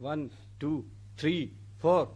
1, 2, 3, 4.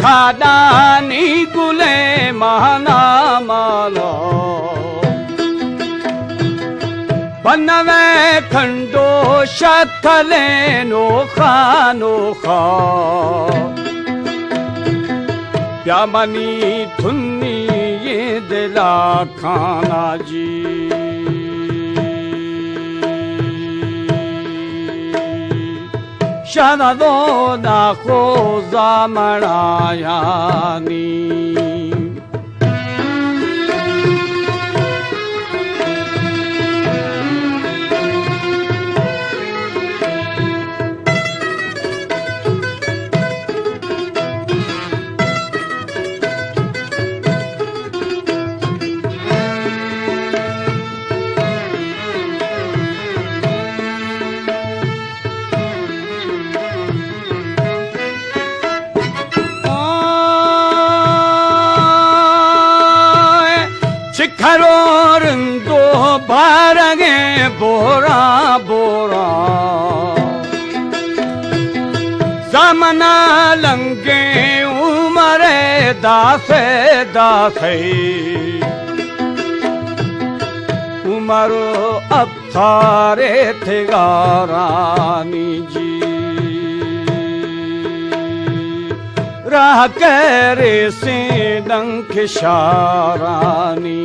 खादानी गुले महना मालो बनवे खंडो शथले नोखा नोखा प्यामनी धुन्नी ये दिला खाना जी शानदो ना खोजा मरायानी खरोरंदो बारगे बोरा बोरा जमना लंगे उमरे दासे दासे उमरो अब थारे थे गारानी जी राह करे से डंक शारानी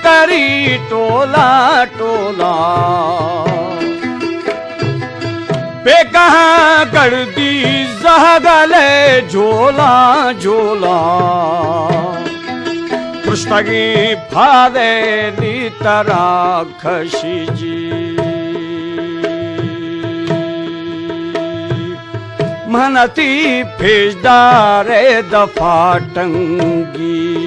करी टोला टोला पे कहाँ कर दी जहगले झोला झोला पुस्तकी फादे ली तरा खशी जी मनती फेजदारे दफा टंगी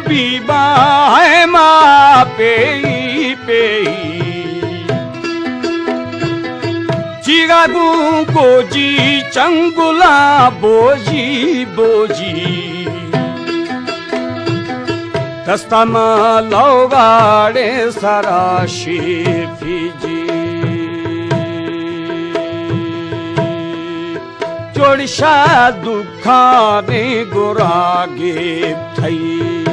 बीबा है माँ पेई पेई चिगागु गोजी चंगुला बोजी बोजी दस्तामा लौगाड़े सराशी फीजी जोड़शा दुखाने गुरागे थई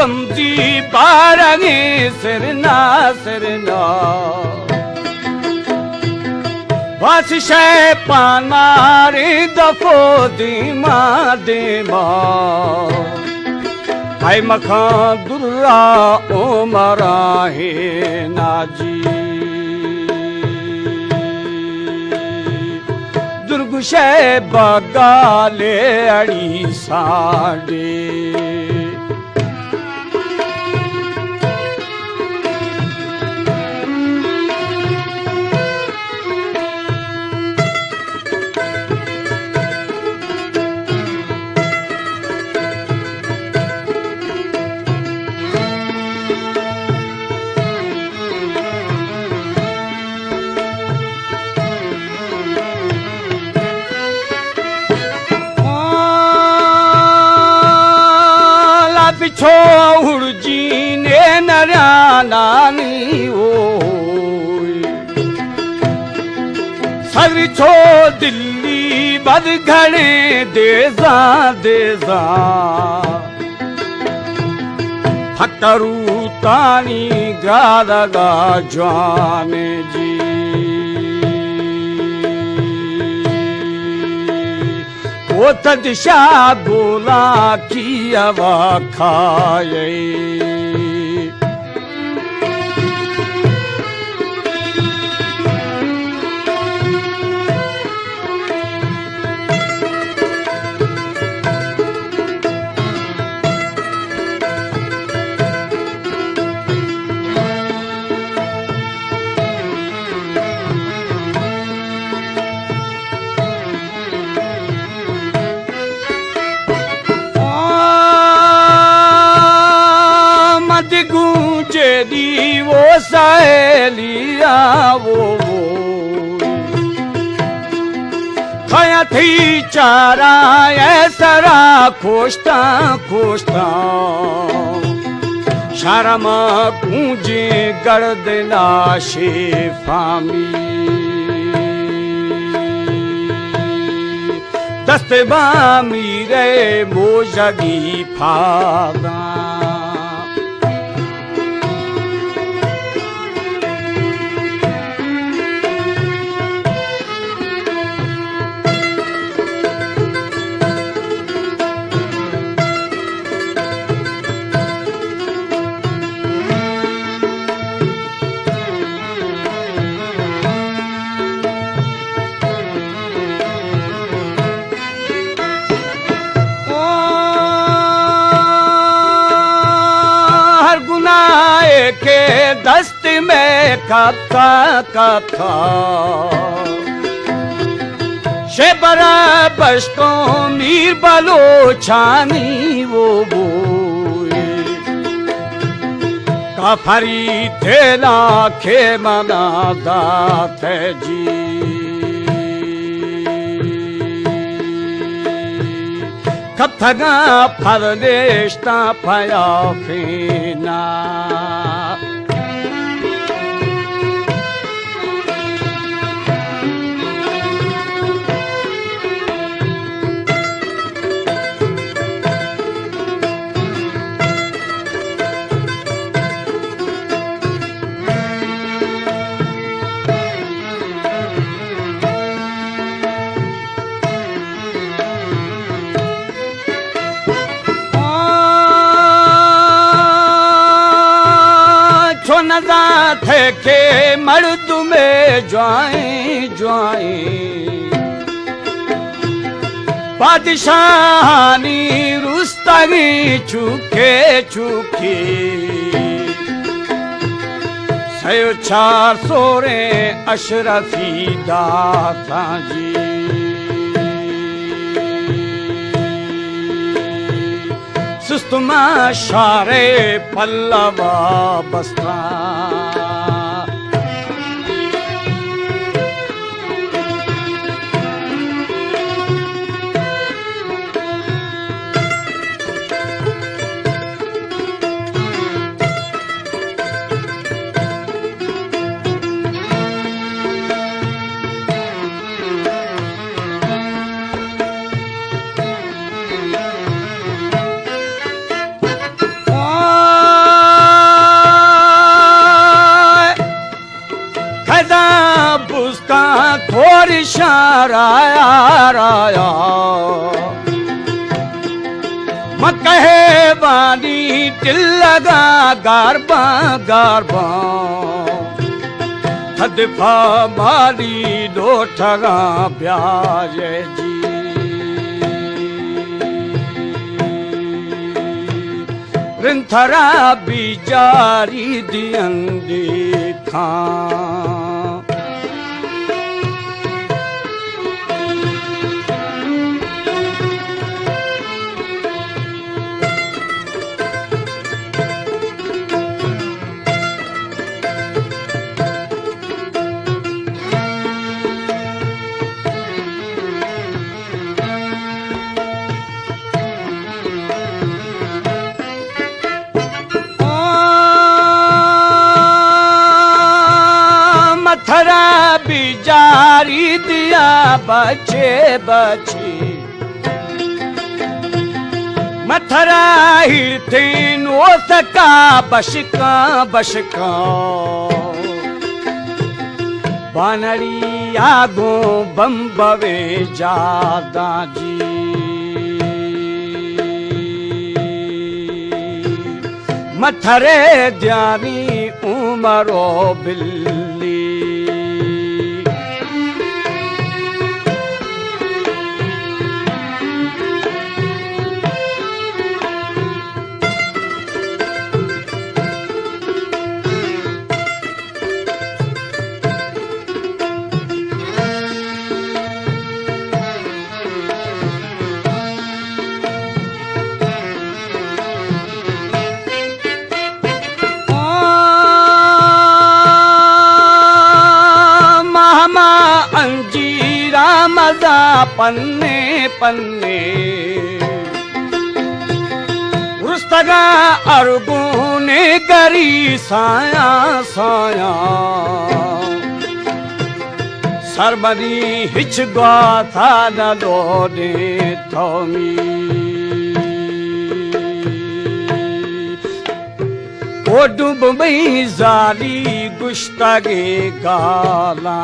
गमजी बारंगे सिरना सिरना वासिशे पानारे दफो दीमा दीमा हाय मखा दुर्रा ओमरा हे नाजी दुर्गुशे बगाले अड़ी साडे पिछो हुड़जी ने नरानानी ओ सगरी छो दिल्ली बद घणे देजा देजा फटरू तानी गादगा जाने जी वो तदिशा बोला की हवा खाए गूंजे दी वो सहेलिया वो खाया थी चारा ऐसरा खोजता खोजता शर्म गूंजे गर्दना शेफामी दस्तबा मीरे मोजगी फादा के दस्त में कथा कथा शेबरा बस्तो मीर बलोचानी वो बोए काफरी थेला खे मना दात जी कथना फरदेशता फया फेना नजा थे के मर्द में ज्वाई ज्वाई बादशाहानी रुस्तगी चुके चुके सयो चार सोरे अशरफी दाता जी सुस्तमा शारे पल्लवा बस्ता शाराया मैं कहे बानी दिल लगा गारबा गारबा थदफा मारी दो ठगा ब्याज जी रिंथरा बिजारी दियंदी खां मथरा बिजारी दिया बचे बची मथरा हिरथे नो सका बशका बशका बानड़ी आगो बम्बवे जादा जी मथरे ध्यानी उमरो बिल्ली अंजीरा मजा पन्ने पन्ने रुस्तगा अरगुने गरी साया साया सरबरी हिचगा था न लोडे थोमी ओ डुबई जाली गुश्तागे गाला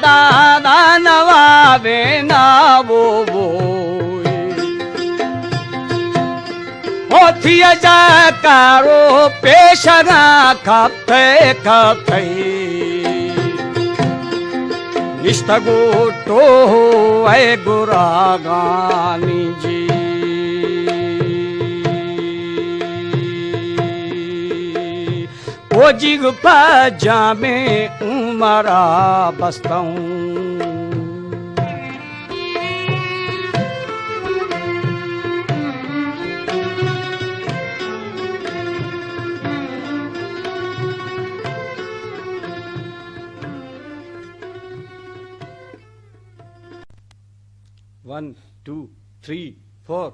दादा नवाबे ना वो होती जा कारो पेशना खाते खाते इष्टगो तो है गुरागानी जी ओ जिग पाजामे उमरा बस्ताऊं One, two, three, four.